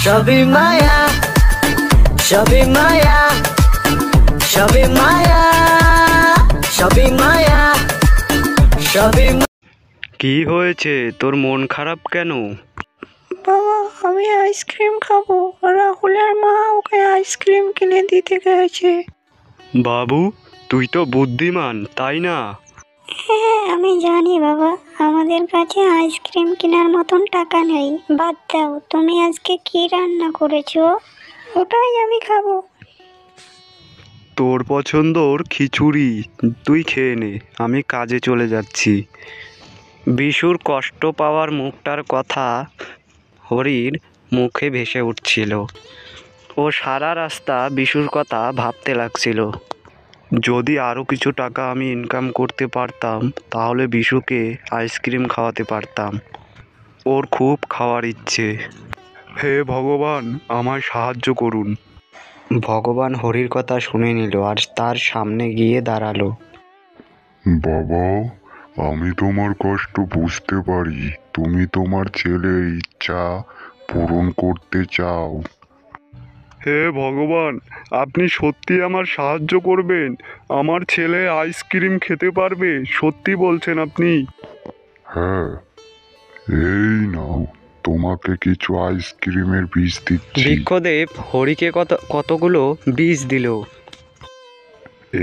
সবই মায়া, সবই মায়া, সবই মায়া, সবই মায়া, সবই। কি হয়েছে, তোর মন খারাপ কেন? বাবা, আমি আইসক্রিম খাবো। রাহুলের মা ওকে আইসক্রিম কিনে দিতে গেছে। বাবু, তুই তো বুদ্ধিমান, তাই না? হ্যাঁ, আমি জানি বাবা, আমাদের কাছে আইসক্রিম কেনার মতন টাকা নেই। বাদ দাও, তুমি আজকে কি রান্না করেছো ওটাই আমি খাবো। তোর পছন্দর খিচুড়ি, তুই খেয়ে নে, আমি কাজে চলে যাচ্ছি। বিশুর কষ্ট পাওয়ার মুখটার কথা হরির মুখে ভেসে উঠছিল। ও সারা রাস্তা বিশুর কথা ভাবতে লাগছিল। যদি আরও কিছু টাকা আমি ইনকাম করতে পারতাম তাহলে বিশুকে আইসক্রিম খাওয়াতে পারতাম। ওর খুব খাওয়ার ইচ্ছে। হে ভগবান, আমায় সাহায্য করুন। ভগবান হরির কথা শুনে নিল আর তার সামনে গিয়ে দাঁড়ালো। বাবা, আমি তোমার কষ্ট বুঝতে পারি। তুমি তোমার ছেলের ইচ্ছা পূরণ করতে চাও। হে ভগবান, আপনি সত্যি আমার সাহায্য করবেন? আমার ছেলে আইসক্রিম খেতে পারবে, সত্যি বলছেন আপনি? হ্যাঁ, এই নাও, তোমাকে কিছু আইসক্রিমের বীজ দিচ্ছি। বৃক্ষদেব হরিকে কতগুলো বীজ দিল।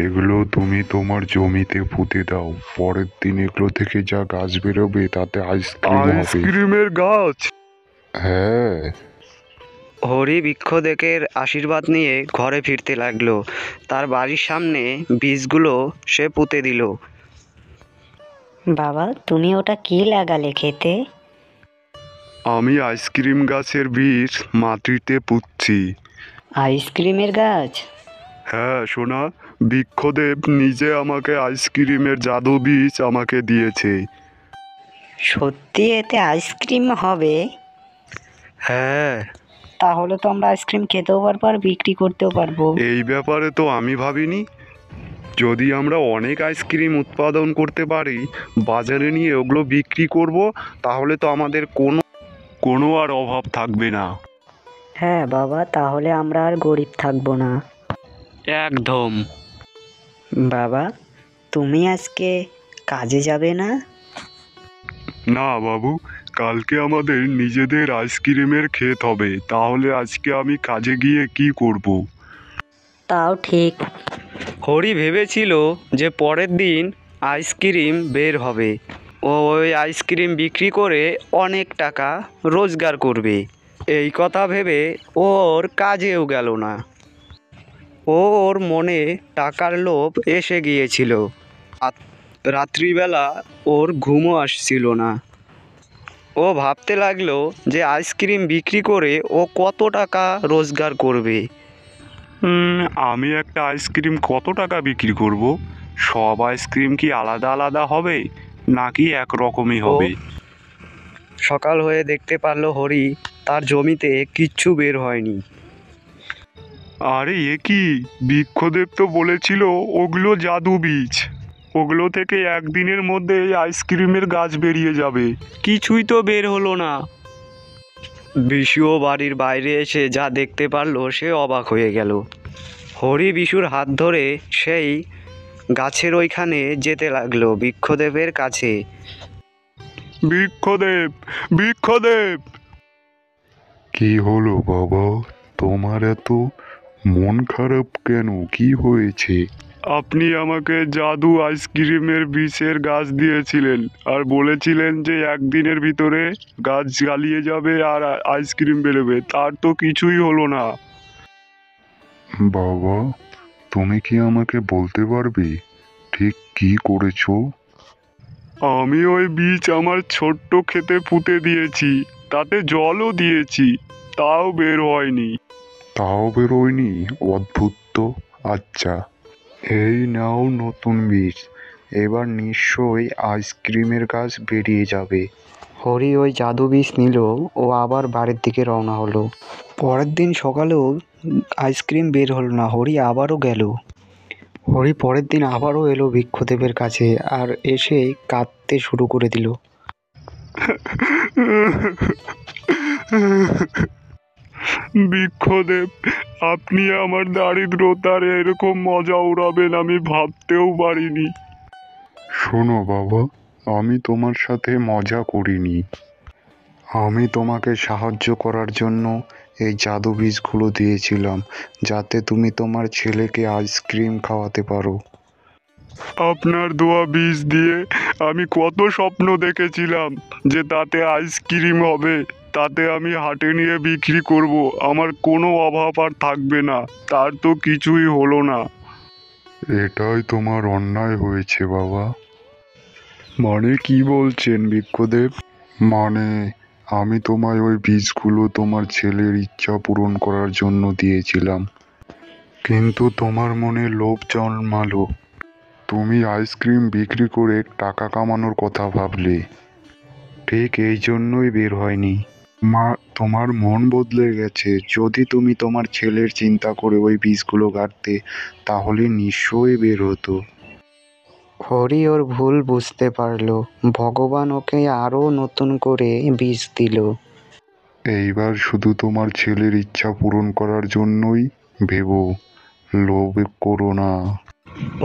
এগুলো তুমি তোমার জমিতে পুঁতে দাও। পরের দিন এগুলো থেকে যা গাছ বেরোবে তাতে আইসক্রিম হবে। আইসক্রিমের গাছ? হ্যাঁ। হরি বৃক্ষদেবের আশীর্বাদ নিয়ে ঘরে ফিরতে লাগলো। তার বাড়ির সামনে বীজগুলো সে পুঁতে দিল। বাবা, তুমি ওটা কি লাগালে খেতে? আমি আইসক্রিম গাছের বীজ মাটিতে পুঁতছি। আইসক্রিমের গাছ? হ্যাঁ সোনা, বৃক্ষদেব নিজে আমাকে আইসক্রিমের জাদু বীজ আমাকে দিয়েছে। সত্যি এতে আইসক্রিম হবে? হ্যাঁ। তাহলে তো আমরা আইসক্রিম খেতেও পারবো আর বিক্রি করতেও পারবো। এই ব্যাপারে তো আমি ভাবিনি। যদি আমরা অনেক আইসক্রিম উৎপাদন করতে পারি, বাজারে নিয়ে ওগুলো বিক্রি করব, তাহলে তো আমাদের কোনো আর অভাব থাকবে না। হ্যাঁ বাবা, তাহলে আমরা আর গরিব থাকবো না। একদম। বাবা, তুমি আজকে কাজে যাবে না? না বাবু, কালকে আমাদের নিজেদের আইসক্রিমের ক্ষেত হবে, তাহলে আজকে আমি কাজে গিয়ে কি করব? তাও ঠিক। হরি ভেবেছিল যে পরের দিন আইসক্রিম বের হবে, ও ওই আইসক্রিম বিক্রি করে অনেক টাকা রোজগার করবে। এই কথা ভেবে ওর কাজেও গেল না। ওর মনে টাকার লোভ এসে গিয়েছিল। রাত্রিবেলা ওর ঘুমও আসছিল না। ও ভাবতে লাগলো যে আইসক্রিম বিক্রি করে ও কত টাকা রোজগার করবে। আমি একটা আইসক্রিম কত টাকা বিক্রি করব? সব আইসক্রিম কি আলাদা আলাদা হবে নাকি একরকমই হবে? সকাল হয়ে দেখতে পারলো হরি তার জমিতে কিচ্ছু বের হয়নি। আরে এ কি, বৃক্ষদেব তো বলেছিল ওগুলো জাদু বীজ, ওগুলো থেকে একদিনের মধ্যে আইসক্রিমের গাছ বেরিয়ে যাবে, কিছুই তো বের হলো না। বিশুও বাড়ির বাইরে এসে যা দেখতে পারলো সে অবাক হয়ে গেল। হরি বিশুর হাত ধরে সেই গাছের ওইখানে যেতে লাগলো, বৃক্ষদেবের কাছে। বৃক্ষদেব, বৃক্ষদেব! কি হলো বাবা, তোমার এত মন খারাপ কেন? কি হয়েছে? আপনি আমাকে জাদু আইসক্রিমের বীজের গাছ দিয়েছিলেন আর বলেছিলেন যে একদিনের ভিতরে গাছ জ্বালিয়ে যাবে আর আইসক্রিম বেরোবে, তার তো কিছুই হলো না। বাবা, তুমি কি আমাকে বলতে পারবে ঠিক কি করেছো? আমি ওই বীজ আমার ছোট্ট ক্ষেতে পুঁতে দিয়েছি, তাতে জলও দিয়েছি, তাও বের হয়নি। তাও বেরোয়নি? অদ্ভুত তো। আচ্ছা, এই নাও নতুন বীজ, এবার নিশ্চয়ই আইসক্রিমের গাছ বেরিয়ে যাবে। হরি ওই জাদু বীজ নিল ও আবার বাড়ির দিকে রওনা হলো। পরের দিন সকালেও আইসক্রিম বের হলো না। হরি আবারও গেল। হরি পরের দিন আবারও এলো বৃক্ষদেবের কাছে আর এসে কাঁদতে শুরু করে দিল। বৃক্ষদেব, আপনি আমার দারিদ্রতার এরকম মজা উড়াবেন আমি ভাবতেও পারিনি। শোনো বাবা, আমি তোমার সাথে মজা করিনি। আমি তোমাকে সাহায্য করার জন্য এই জাদু বীজগুলো দিয়েছিলাম, যাতে তুমি তোমার ছেলেকে আইসক্রিম খাওয়াতে পারো। আপনার দেওয়া বীজ দিয়ে আমি কত স্বপ্ন দেখেছিলাম যে তাতে আইসক্রিম হবে, তাতে আমি হাটে নিয়ে বিক্রি করব, আমার কোনো অভাব আর থাকবে না। তার তো কিছুই হলো না। এটাই তোমার অন্যায় হয়েছে বাবা। মানে কি বলছেন বৃক্ষদেব? মানে আমি তোমায় ওই বীজগুলো তোমার ছেলের ইচ্ছা পূরণ করার জন্য দিয়েছিলাম, কিন্তু তোমার মনে লোভ জন্মালো। তুমি আইসক্রিম বিক্রি করে টাকা কামানোর কথা ভাবলে। ঠিক এই জন্যই বের হয়নি। তোমার মন বদলে গেছে। যদি তুমি তোমার ছেলের চিন্তা করে ওই বীজগুলো গাড়তে, তাহলে নিশ্চয়ই বের হতো। হরি ওর ভুল বুঝতে পারলো। ভগবান ওকে আরও নতুন করে বীজ দিল। এইবার শুধু তোমার ছেলের ইচ্ছা পূরণ করার জন্যই ভেবো, লোভ করো না।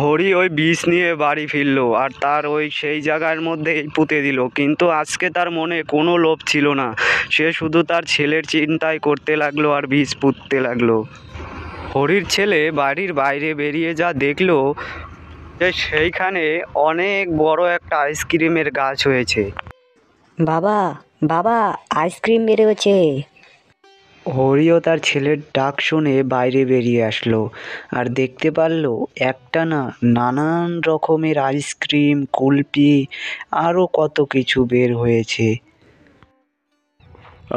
হরি ওই বিষ নিয়ে বাড়ি ফিরলো আর তার সেই জায়গার মধ্যেই পুঁতে দিল। কিন্তু আজকে তার মনে কোনো লোভ ছিল না। সে শুধু তার ছেলের চিন্তাই করতে লাগলো আর বিষ পুঁততে লাগলো। হরির ছেলে বাড়ির বাইরে বেরিয়ে যা দেখলো যে সেইখানে অনেক বড় একটা আইসক্রিমের গাছ হয়েছে। বাবা, বাবা, আইসক্রিম বেরোচ্ছে। হরিও তার ছেলের ডাক শুনে বাইরে বেরিয়ে আসলো আর দেখতে পারলো একটা না নানান রকমের আইসক্রিম, কুলফি আরও কত কিছু বের হয়েছে।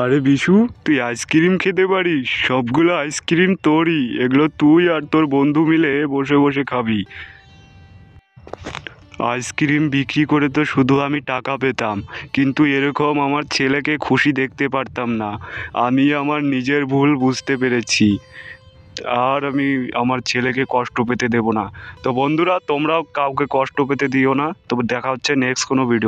আরে বিশু, তুই আইসক্রিম খেতে পারিস? সবগুলো আইসক্রিম তোরই। এগুলো তুই আর তোর বন্ধু মিলে বসে বসে খাবি। আইসক্রিম বিক্রি করে তো শুধু আমি টাকা পেতাম, কিন্তু এরকম আমার ছেলেকে খুশি দেখতে পারতাম না। আমি আমার নিজের ভুল বুঝতে পেরেছি, আর আমি আমার ছেলেকে কষ্ট পেতে দেব না। তো বন্ধুরা, তোমরাও কাউকে কষ্ট পেতে দিও না। তবে দেখা হচ্ছে নেক্সট কোনো ভিডিও।